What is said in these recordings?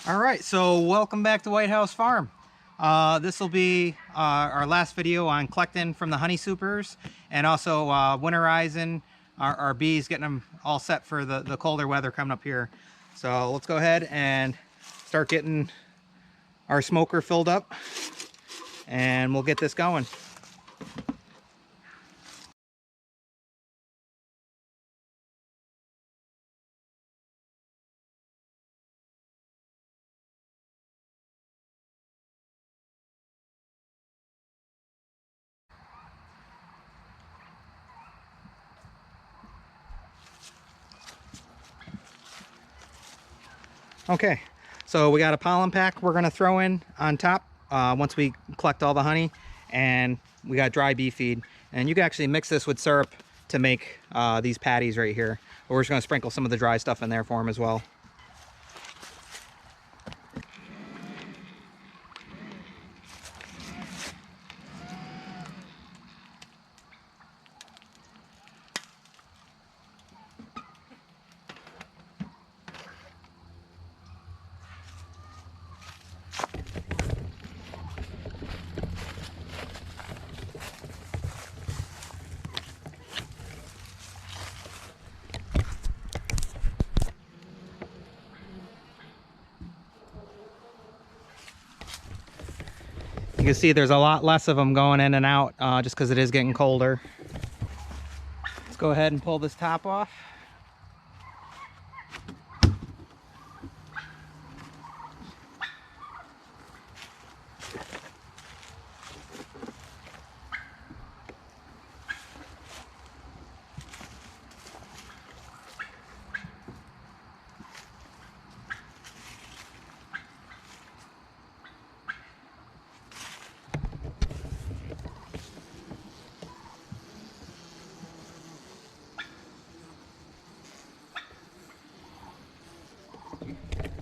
All right, so welcome back to Whitehouse Farm. This will be our last video on collecting from the honey supers and also winterizing our bees, getting them all set for the colder weather coming up here. So let's go ahead and start getting our smoker filled up and we'll get this going. Okay, so we got a pollen pack we're gonna throw in on top once we collect all the honey, and we got dry bee feed. And you can actually mix this with syrup to make these patties right here. But we're just gonna sprinkle some of the dry stuff in there for them as well. You can see there's a lot less of them going in and out just because it is getting colder. Let's go ahead and pull this top off.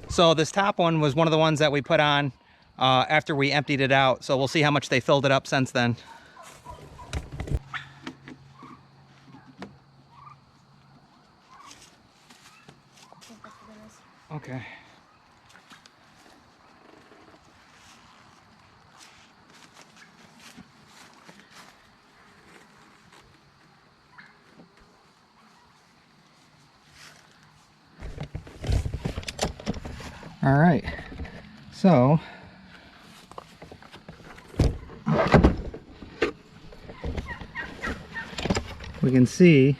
So this top one was one of the ones that we put on after we emptied it out. So we'll see how much they filled it up since then. Okay. All right, so we can see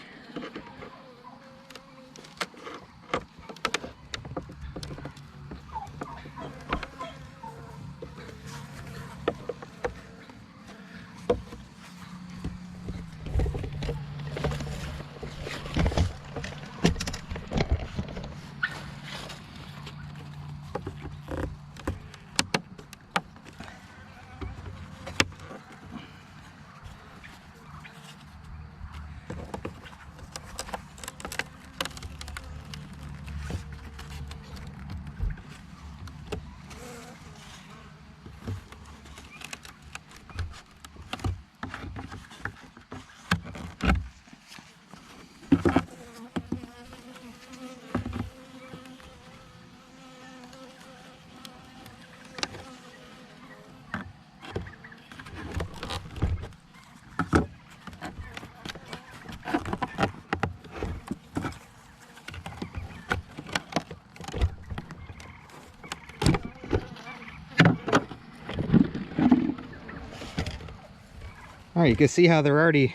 all right, you can see how they're already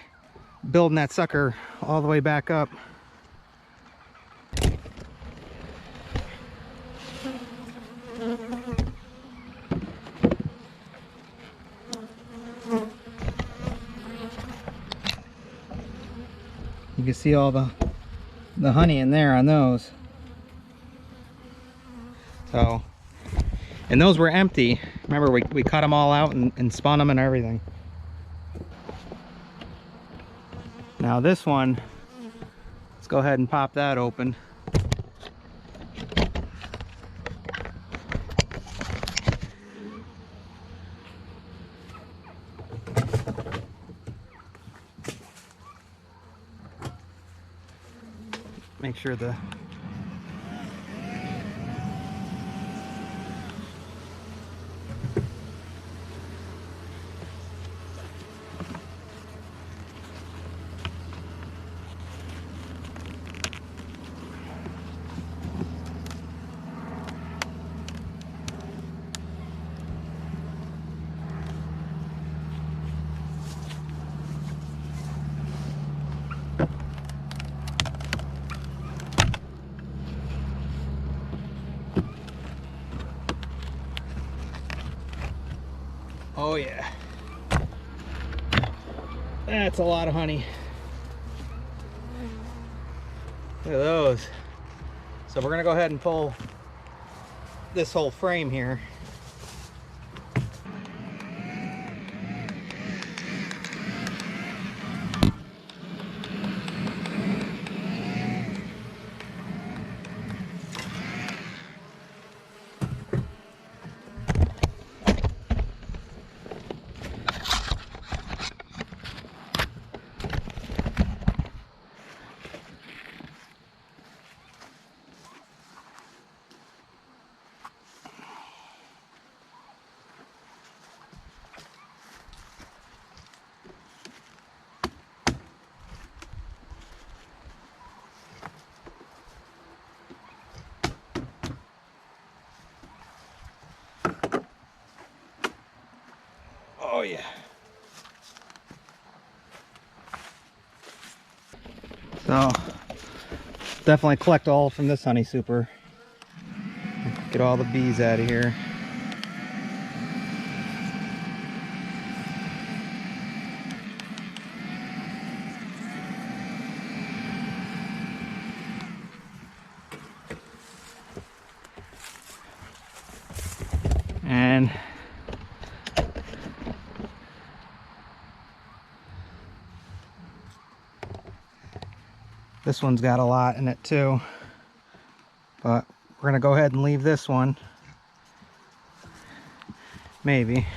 building that sucker all the way back up. You can see all the honey in there on those. So, and those were empty. Remember, we cut them all out and spun them and everything. Now this one, let's go ahead and pop that open. Make sure the Oh yeah. That's a lot of honey. Look at those. So we're gonna go ahead and pull this whole frame here. Oh yeah. So definitely collect all from this honey super. Get all the bees out of here. And this one's got a lot in it too, but we're gonna go ahead and leave this one. Maybe.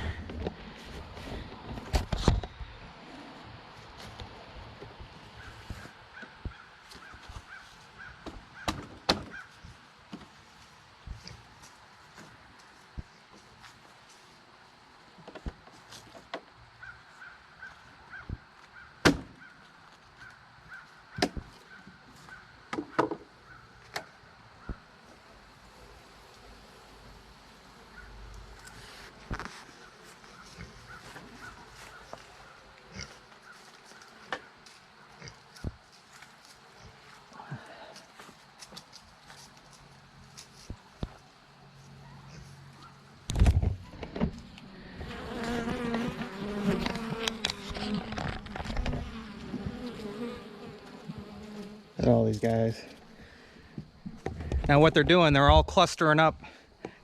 Look at all these guys. Now what they're doing, they're all clustering up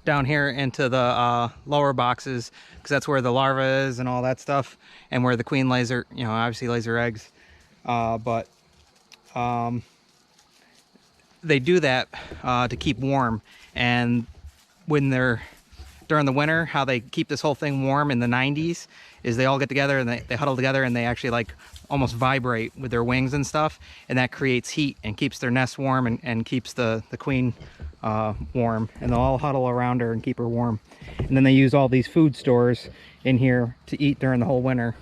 down here into the lower boxes, because that's where the larva is and all that stuff, and where the queen lays her, you know, obviously lays her eggs. But they do that to keep warm. And when they're during the winter, how they keep this whole thing warm in the 90s is they all get together and they huddle together and they actually like almost vibrate with their wings and stuff, and that creates heat and keeps their nest warm and keeps the queen warm, and they'll all huddle around her and keep her warm. And then they use all these food stores in here to eat during the whole winter.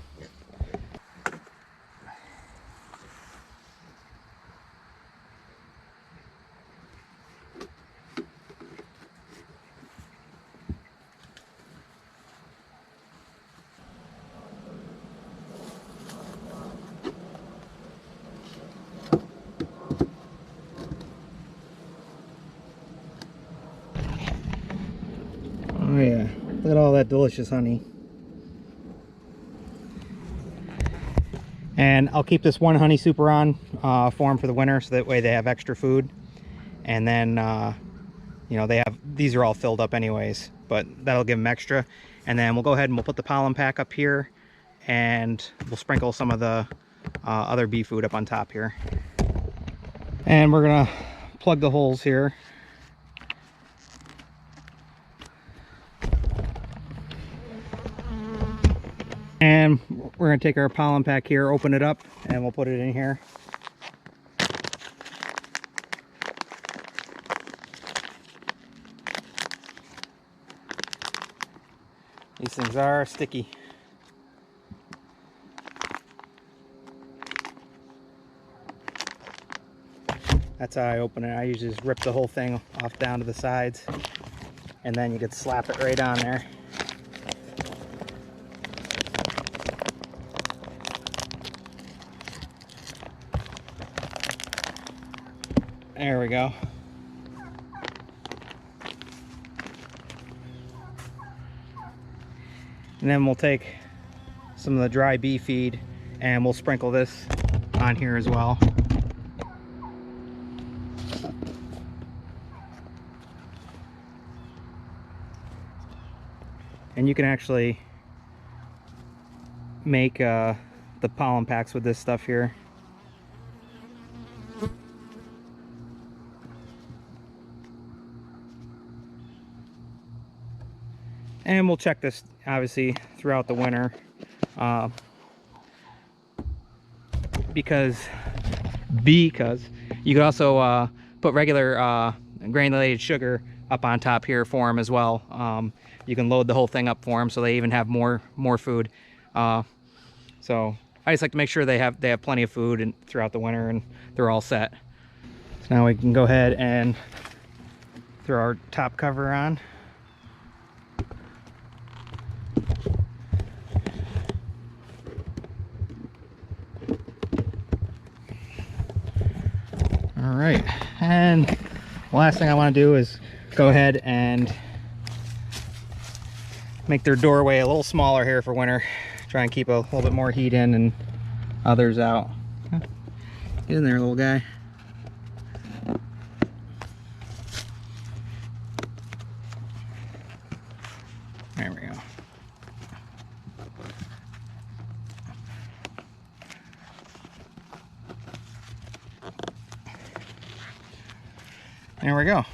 Oh yeah, look at all that delicious honey. And I'll keep this one honey super on for them for the winter, so that way they have extra food. And then, you know, these are all filled up anyways, but that'll give them extra. And then we'll go ahead and we'll put the pollen pack up here, and we'll sprinkle some of the other bee food up on top here. And we're gonna plug the holes here. And we're going to take our pollen pack here, open it up, and we'll put it in here. These things are sticky. That's how I open it. I usually just rip the whole thing off down to the sides, and then you can slap it right on there. There we go. And then we'll take some of the dry bee feed and we'll sprinkle this on here as well. And you can actually make the pollen packs with this stuff here. And we'll check this obviously throughout the winter because you could also put regular granulated sugar up on top here for them as well. You can load the whole thing up for them so they even have more food. So I just like to make sure they have plenty of food and throughout the winter and they're all set. So now we can go ahead and throw our top cover on. All right, and the last thing I want to do is go ahead and make their doorway a little smaller here for winter. Try and keep a little bit more heat in and others out. Get in there, little guy. There we go. There we go.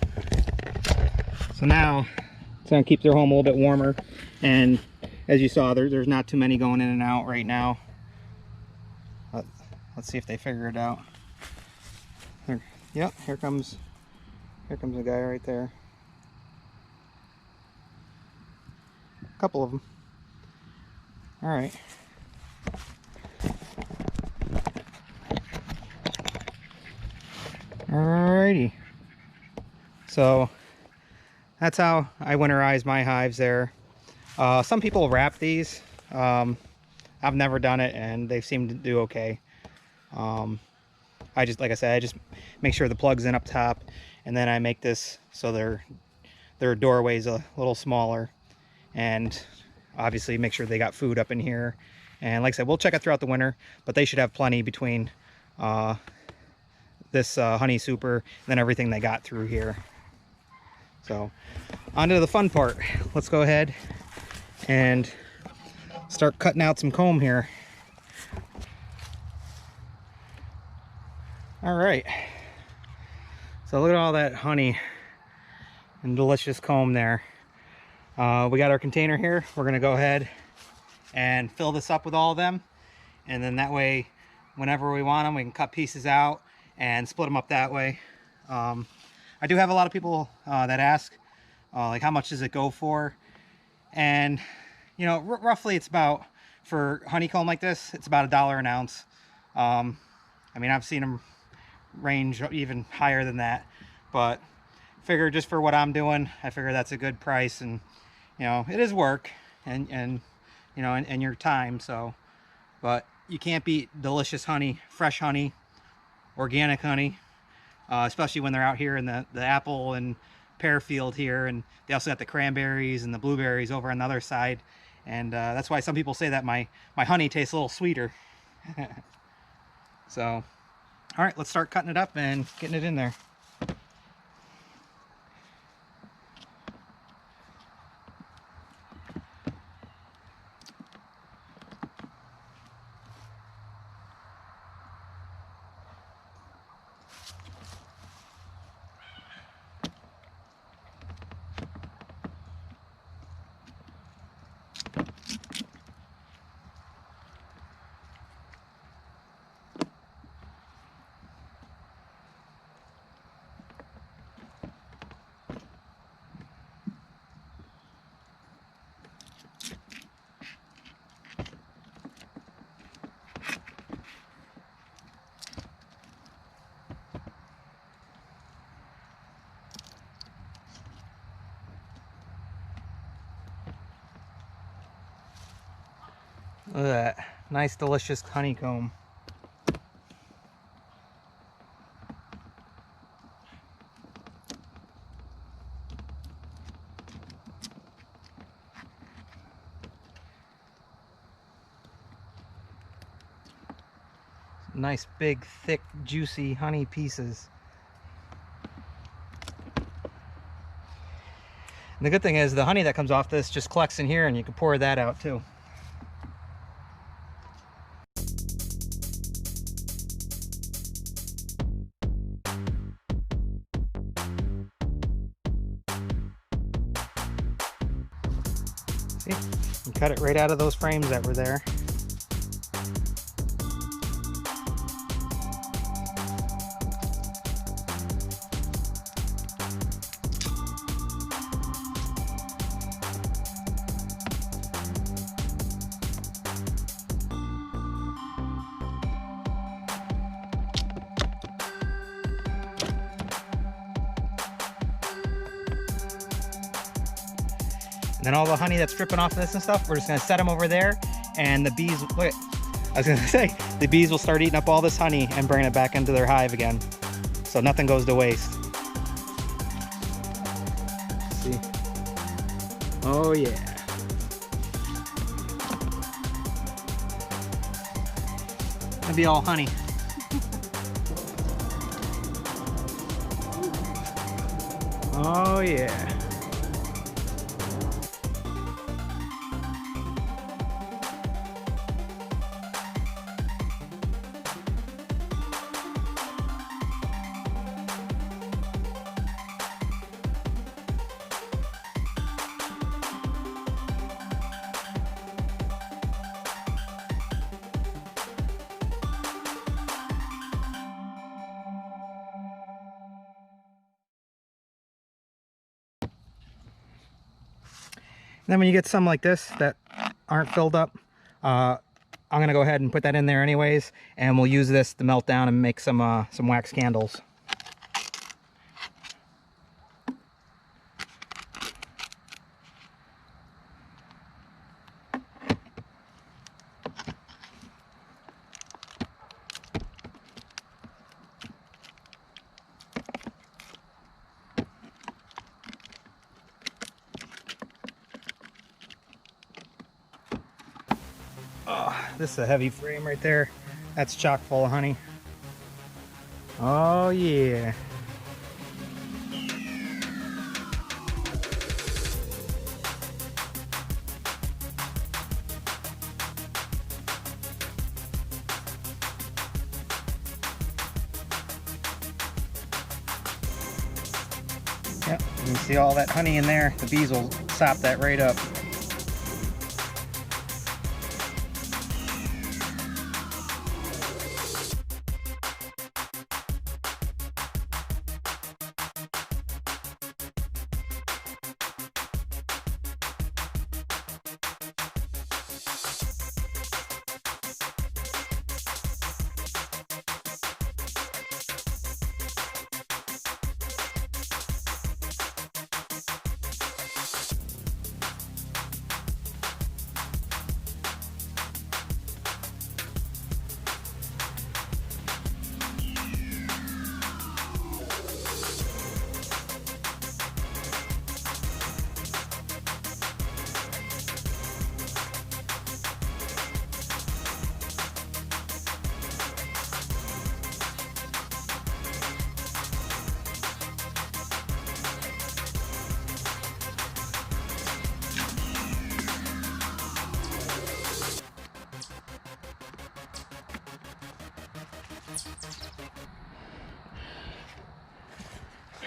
So now it's gonna keep their home a little bit warmer, and as you saw, there's not too many going in and out right now. Let's see if they figure it out. Yep, here comes a guy right there. A couple of them. All right. Alrighty. So that's how I winterize my hives there. Some people wrap these. I've never done it and they seem to do okay. Like I said, I just make sure the plug's in up top, and then I make this so their doorway's a little smaller, and obviously make sure they got food up in here. And like I said, we'll check it throughout the winter, but they should have plenty between this honey super and then everything they got through here. So on to the fun part. Let's go ahead and start cutting out some comb here. All right, so look at all that honey and delicious comb there. We got our container here. We're gonna go ahead and fill this up with all of them, and then that way whenever we want them we can cut pieces out and split them up that way. I do have a lot of people that ask like how much does it go for, and you know, roughly it's about, for honeycomb like this, it's about $1 an ounce. I mean, I've seen them range even higher than that, but figure just for what I'm doing, I figure that's a good price. And you know, it is work and you know, and your time. So, but you can't beat delicious honey, fresh honey, organic honey, especially when they're out here in the apple and pear field here. And they also got the cranberries and the blueberries over on the other side. And that's why some people say that my honey tastes a little sweeter. So, all right, let's start cutting it up and getting it in there. Look at that nice delicious honeycomb. Nice big thick juicy honey pieces. And the good thing is the honey that comes off this just collects in here, and you can pour that out too. See, you cut it right out of those frames that were there. And then all the honey that's dripping off of this and stuff, we're just gonna set them over there, and the bees, look, I was gonna say, the bees will start eating up all this honey and bringing it back into their hive again. So nothing goes to waste. See? Oh yeah. It'll be all honey. Oh yeah. Then when you get some like this that aren't filled up, I'm gonna go ahead and put that in there anyways, and we'll use this to melt down and make some wax candles. This is a heavy frame right there. That's chock full of honey. Oh yeah. Yep, you can see all that honey in there. The bees will sop that right up.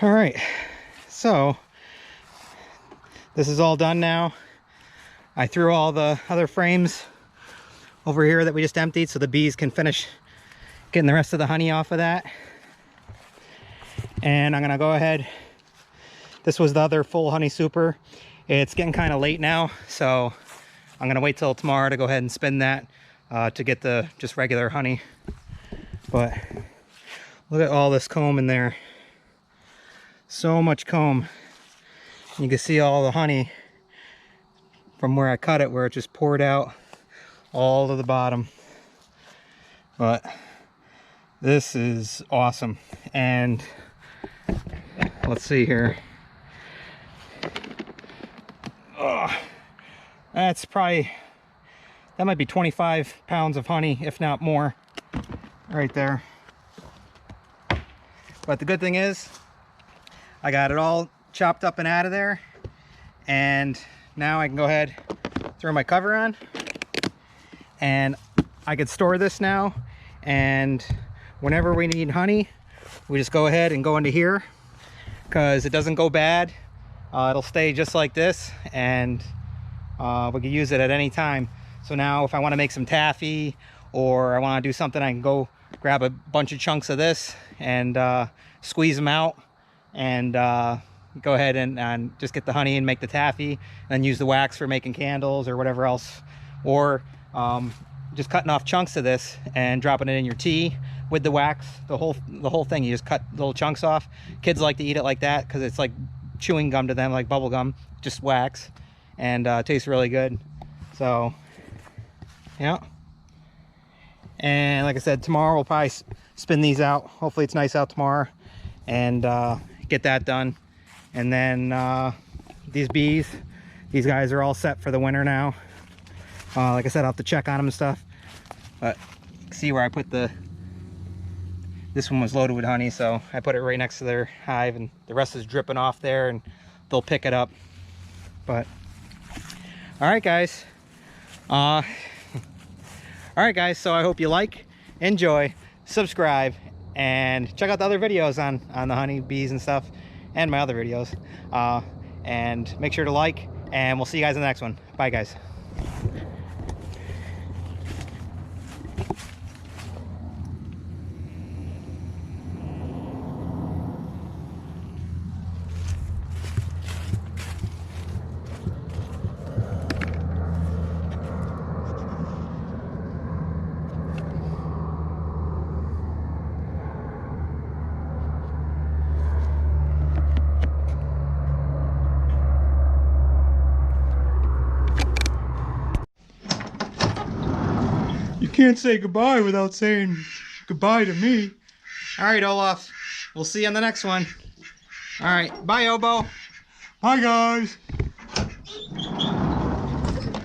All right, so this is all done now. I threw all the other frames over here that we just emptied so the bees can finish getting the rest of the honey off of that. And I'm gonna go ahead, this was the other full honey super. It's getting kind of late now, so I'm gonna wait till tomorrow to go ahead and spin that to get the just regular honey. But look at all this comb in there. So much comb. You can see all the honey from where I cut it, where it just poured out all to the bottom. But this is awesome. And let's see here. Oh, that might be 25 pounds of honey, if not more. right there. But the good thing is I got it all chopped up and out of there, and now I can go ahead, throw my cover on, and I could store this now, and whenever we need honey, we just go ahead and go into here, because it doesn't go bad. It'll stay just like this, and we can use it at any time. So now if I want to make some taffy, or I want to do something, I can go grab a bunch of chunks of this and squeeze them out, and go ahead and just get the honey and make the taffy, and use the wax for making candles or whatever else. Or just cutting off chunks of this and dropping it in your tea with the wax, the whole thing. You just cut little chunks off. Kids like to eat it like that because it's like chewing gum to them, like bubble gum, just wax, and tastes really good. So yeah. And like I said, tomorrow we'll probably spin these out. Hopefully it's nice out tomorrow, and get that done. And then these bees, these guys are all set for the winter now. Like I said, I'll have to check on them and stuff, but see where I put this one was loaded with honey, so I put it right next to their hive, and the rest is dripping off there, and they'll pick it up. But all right guys, so I hope you like, enjoy, subscribe, and check out the other videos on the honey bees and stuff, and my other videos, and make sure to like, and we'll see you guys in the next one. Bye guys. You can't say goodbye without saying goodbye to me. All right, Olaf. We'll see you on the next one. All right. Bye, Obo. Bye, guys.